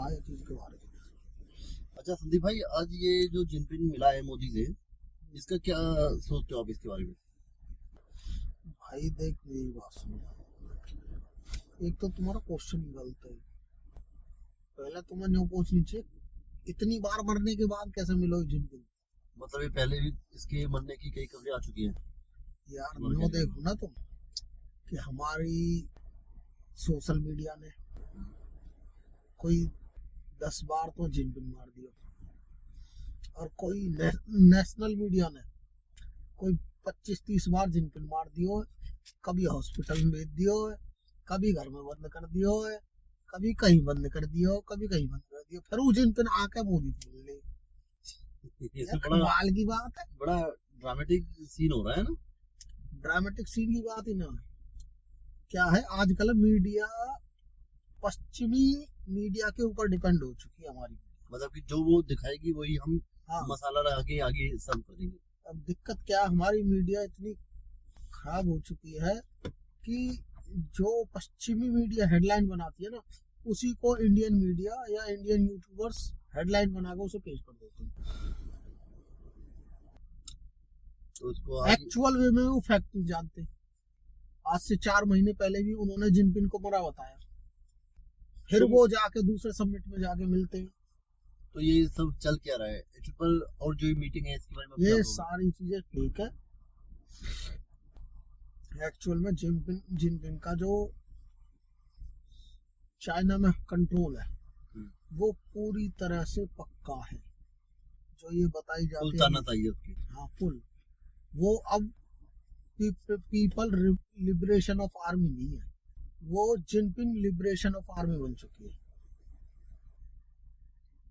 चीज के बारे में। अच्छा संदीप भाई, आज ये जो जिनपिंग मिला है मोदी से, इसका क्या सोचते हो आप इसके बारे में? भाई देख मेरी बात सुनो, एक तो तुम्हारा क्वेश्चन गलत है। पहले तुम्हें न्यू पूछनी चाहिए इतनी बार मरने के बाद कैसे मिलो जिनपिंग। मतलब ये पहले भी इसके मरने की कई खबरें आ चुकी हैं। यार और न्यू क्या जाएगा? देखो ना तुम कि हमारी सोशल मीडिया ने कोई 10 बार तो जिनपिंग मार दिया, और कोई नेशनल मीडिया ने कोई 25-30 बार जिनपिंग मार दियो है। कभी हॉस्पिटल में भेज दियो है, कभी घर में बंद कर दियो है, कभी कहीं बंद कर दियो, कभी कहीं बंद कर दियो, फिर वो जिनपिंग आके मोदी को मिल ले। इसमें बड़ा कमाल की बात है। बड़ा ड्रामेटिक सीन हो रहा है ना। ड्रामेटिक सीन की बात ही ना है। क्या है, आजकल मीडिया पश्चिमी मीडिया के ऊपर डिपेंड हो चुकी है हमारी। मतलब कि जो वो दिखाएगी वही हम हाँ, मसाला लगा के आगे सर्व कर देंगे। अब दिक्कत क्या है, हमारी मीडिया इतनी खराब हो चुकी है कि जो पश्चिमी मीडिया हेडलाइन बनाती है ना, उसी को इंडियन मीडिया या इंडियन यूट्यूबर्स हेडलाइन बनाकर उसे पेश कर देते हैं। तो उसको आगे एक्चुअल वे में वो फैक्ट नहीं जानते। आज से 4 महीने पहले भी उन्होंने जिनपिन को मरा बताया, फिर तो, वो जाके दूसरे समिट में जाके मिलते हैं। तो ये सब चल क्या रहा है ट्रिपल, और जो मीटिंग है इसके बारे में आप क्या ये कहोगे? सारी चीजें फेक है। एक्चुअल में जिनपिन का जो चाइना में कंट्रोल है हम्म, वो पूरी तरह से पक्का है। जो ये बताई फुल जाती है, ताना चाहिए उसकी। हाँ फुल। वो अब पीपल लिबरेशन ऑफ आर्मी नहीं है, वो जिनपिन लिबरेशन ऑफ आर्मी बन चुकी है।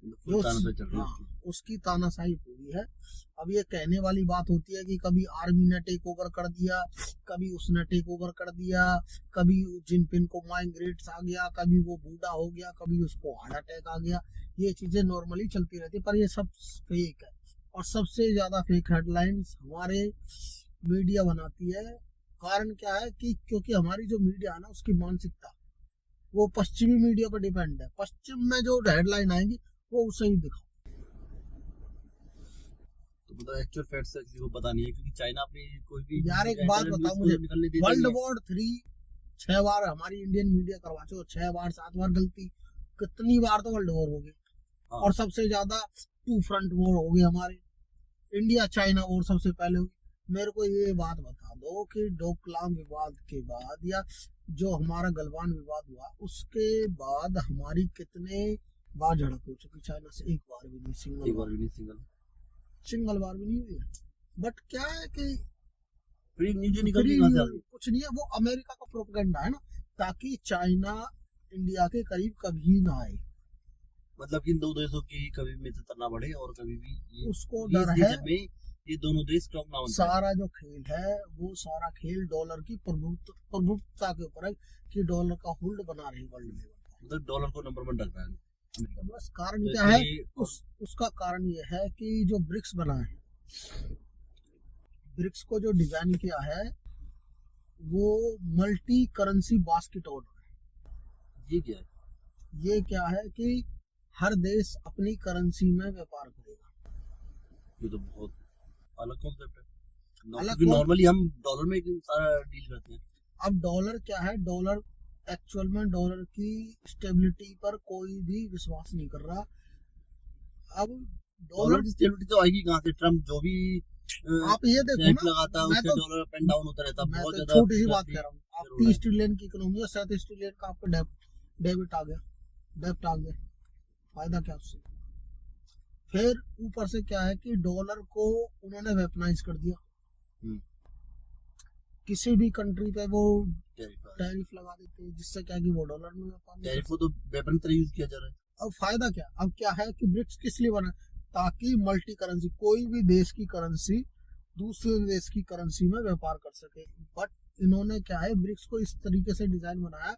फुल जो ताना पे चल रही है हाँ, उसकी। उसकी तानाशाही पूरी है। अब ये कहने वाली बात होती है कि कभी आर्मी ने टेक ओवर कर दिया, कभी उसने टेक ओवर कर दिया, कभी जिनपिन को माइग्रेट्स आ गया, कभी वो बूढ़ा हो गया, कभी उसको हार्ट अटैक आ गया। ये चीजें नॉर्मली चलती रहती है, पर ये सब फेक है। और सबसे ज्यादा फेक हेडलाइंस हमारे मीडिया बनाती है। कारण क्या है कि क्योंकि हमारी जो मीडिया है ना, उसकी मानसिकता वो पश्चिमी मीडिया पर डिपेंड है। पश्चिम में जो हेडलाइन आएंगी वो उसे ही दिखाओ। तो मतलब एक्चुअल फैक्ट्स किसी को पता नहीं है, क्योंकि चाइना अपनी कोई भी यार एक बात इंटरनेट बताओ न्यूज़ मुझे, को निकलने देता वर्ल्ड नहीं है। वॉर 3 6 बार हमारी इंडियन मीडिया करवा चुके, 6 बार 7 बार गलती, कितनी बार तो वर्ल्ड वॉर हो गए। हाँ, और सबसे ज्यादा 2 फ्रंट वॉर हो गए हमारे, इंडिया चाइना वॉर सबसे पहले हुई। मेरे को ये बात बता दो कि डोकलाम विवाद के बाद या जो हमारा गलवान विवाद हुआ उसके बाद हमारी कितने बार झड़प हो चुकी चाइना से? एक बार भी नहीं, सिंगल एक बार बार, भी नहीं सिंगल। सिंगल बार भी नहीं हुई है। बट क्या है कि फ्री न्यूज निकलती फ्री कहाँ से आ न्यूज रही? कुछ नहीं है, वो अमेरिका का प्रोपेगेंडा है ना, ताकि चाइना इंडिया के करीब कभी ना आए। मतलब कि इन दो देशों की कभी मित्रता ना बढ़े, और कभी भी उसको ये डर इस है। रीजन में ये दोनों देश स्ट्रॉन्ग ना बन पाए। सारा जो खेल है वो सारा खेल डॉलर की प्रभुत्वता के ऊपर है कि डॉलर का होल्ड बना रहे वर्ल्ड लेवल पर। मतलब डॉलर को नंबर 1 रख रहा है अमेरिका। तो बस कारण तो क्या इसके है, लिए उसका कारण ये है कि जो ब्रिक्स बना है, ब्रिक्स को जो डिजाइन किया है वो मल्टी करेंसी बास्केट ऑर्डर है। ये क्या है? ये क्या है कि हर देश अपनी करेंसी में व्यापार करेगा। ये तो बहुत अलग कॉन्सेप्ट है। अलग क्योंकि कौन, नॉर्मली हम डॉलर में सारा डील करते हैं। अब डॉलर क्या है, डॉलर एक्चुअल में डॉलर की स्टेबिलिटी पर कोई भी विश्वास नहीं कर रहा। अब डॉलर डॉलर, की स्टेबिलिटी तो आएगी कहाँ से? ट्रम्प जो भी आप ये देखो टैक्स ना, लगाता है मैं उससे तो डॉलर अप एंड डाउन होता रहता है। मैं बहुत तो ज्यादा छोटी सी बात फ्लक्चुएट कह रहा हूँ। आप हो रहा 30 है। ट्रिलियन की इकोनॉमी है, 37 ट्रिलियन का आपका डेबिट आ गया, डेब्ट आ गया, फायदा क्या उससे? फिर ऊपर से क्या है कि डॉलर को उन्होंने वेपनाइज कर दिया। हम्म, किसी भी कंट्री पे वो टैरिफ आ रहा है। टैरिफ लगा देते हैं, जिससे क्या है कि वो डॉलर में व्यापार नहीं कर टैरिफ को तो वेपन की तरह यूज किया जा रहा है। सकते। अब फायदा क्या, अब क्या है कि ब्रिक्स किस लिए बना? ताकि मल्टी करेंसी, कोई भी देश की करेंसी दूसरे देश की करेंसी में व्यापार कर सके। बट इन्होंने क्या है, ब्रिक्स को इस तरीके से डिजाइन बनाया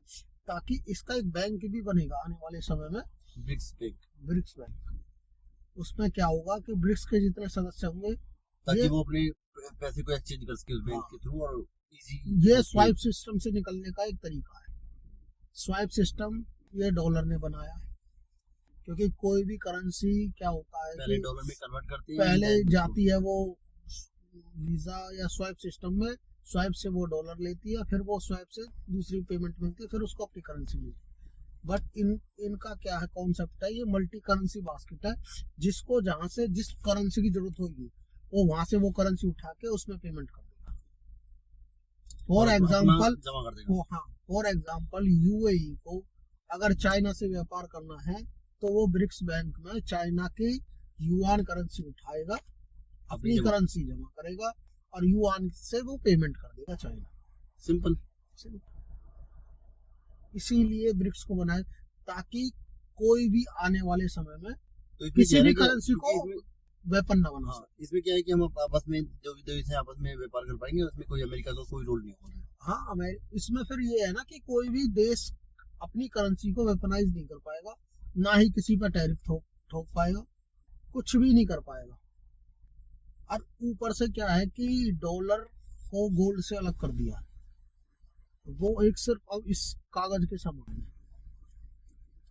ताकि इसका एक बैंक भी बनेगा आने वाले समय में, ब्रिक्स बैंक, ब्रिक्स बैंक। उसमें क्या होगा कि ब्रिक्स के जितने सदस्य होंगे, ताकि ये वो अपने पैसे को एक्सचेंज कर सके उस बैंक हाँ, के थ्रू, और ये इजी। स्वाइप सिस्टम से निकलने का एक तरीका है। स्वाइप सिस्टम ये डॉलर ने बनाया है। क्योंकि कोई भी करेंसी क्या होता है पहले कि डॉलर में कन्वर्ट करते हैं, पहले then जाती है वो वीजा या स्वाइप सिस्टम में, स्वाइप से वो डॉलर लेती है, फिर वो स्वाइप से दूसरी पेमेंट मिलती है, फिर उसको अपनी करेंसी मिलती है। बट इनका क्या है कॉन्सेप्ट है, ये मल्टी करेंसी बास्केट है, जिसको जहां से जिस करेंसी की जरूरत होगी वो वहां से वो करेंसी उठा के उसमें पेमेंट कर देगा। फॉर और अपना एग्जाम्पल जमा कर देगा। हाँ, फॉर एग्जाम्पल यूएई को अगर चाइना से व्यापार करना है तो वो ब्रिक्स बैंक में चाइना की युआन करेंसी उठाएगा, अपनी करेंसी जमा करेगा और युआन से वो पेमेंट कर देगा चाइना। सिंपल। इसीलिए ब्रिक्स को बनाए ताकि कोई भी आने वाले समय में तो इसमें किसी क्या भी है कि करेंसी को वेपन ना बना हाँ, इसमें क्या है कि हम आपस में जो भी देश हैं आपस में व्यापार कर पाएंगे, उसमें कोई अमेरिका का कोई रोल नहीं होगा। हाँ, इसमें फिर ये है ना कि कोई भी देश अपनी करेंसी को वेपनाइज नहीं कर पाएगा, ना ही किसी पर टैरिफ ठोक पाएगा, कुछ भी नहीं कर पाएगा। और ऊपर से क्या है कि डॉलर को गोल्ड से अलग कर दिया है, वो एक सिर्फ अब इस कागज के समान है।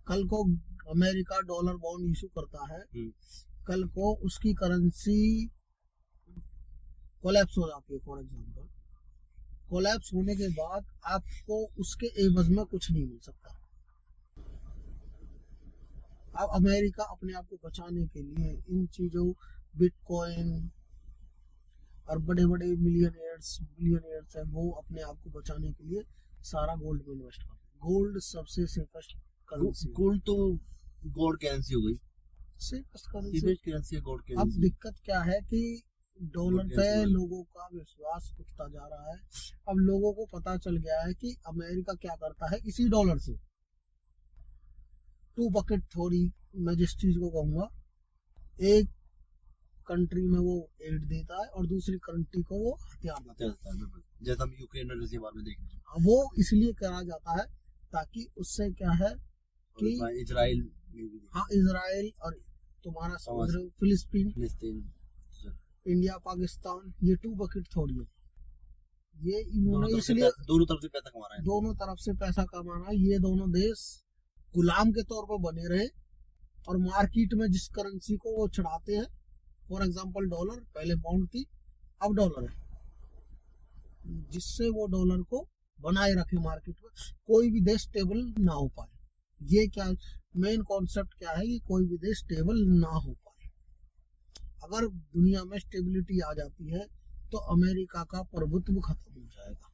कल को अमेरिका डॉलर बॉन्ड इशू करता है, कल को उसकी करेंसी कोलैप्स हो जाती है, फॉर एग्जांपल कोलैप्स होने के बाद आपको उसके एवज में कुछ नहीं मिल सकता। अब अमेरिका अपने आप को बचाने के लिए इन चीजों बिटकॉइन और बड़े बड़े बिलियनियर्स है, वो अपने आप को बचाने के लिए सारा गोल्ड में इन्वेस्ट कर रहे हैं। गोल्ड सबसे सेफेस्ट करेंसी, गोल्ड तो गोल्ड करेंसी हो गई, सेफेस्ट करेंसी है गोल्ड अब करेंसी। दिक्कत क्या है कि डॉलर पे लोगों का विश्वास उठता जा रहा है। अब लोगों को पता चल गया है कि अमेरिका क्या करता है इसी डॉलर से। टू बकेट थ्योरी, मैं जिस चीज को कहूंगा, एक कंट्री में वो एड देता है और दूसरी कंट्री को वो हथियार देता है, जैसा हम यूक्रेन और रशिया बारे में देख रहे हैं। वो इसलिए करा जाता है ताकि उससे क्या है कि इजराइल, हाँ, इजराइल और तुम्हारा समझ फिलिस्तीन, इंडिया, पाकिस्तान, ये टू बकेट थ्योरी है। ये इन्होंने इसलिए दोनों तरफ से पैसा कमाना है, दोनों तरफ से पैसा कमाना है। ये दोनों देश गुलाम के तौर पर बने रहे और मार्केट में जिस करेंसी को वो चढ़ाते हैं, फॉर एग्जांपल डॉलर, पहले पाउंड थी अब डॉलर है, जिससे वो डॉलर को बनाए रखे मार्केट में, कोई भी देश स्टेबल ना हो पाए। ये क्या मेन कॉन्सेप्ट क्या है कि कोई भी देश स्टेबल ना हो पाए। अगर दुनिया में स्टेबिलिटी आ जाती है तो अमेरिका का प्रभुत्व खत्म हो जाएगा।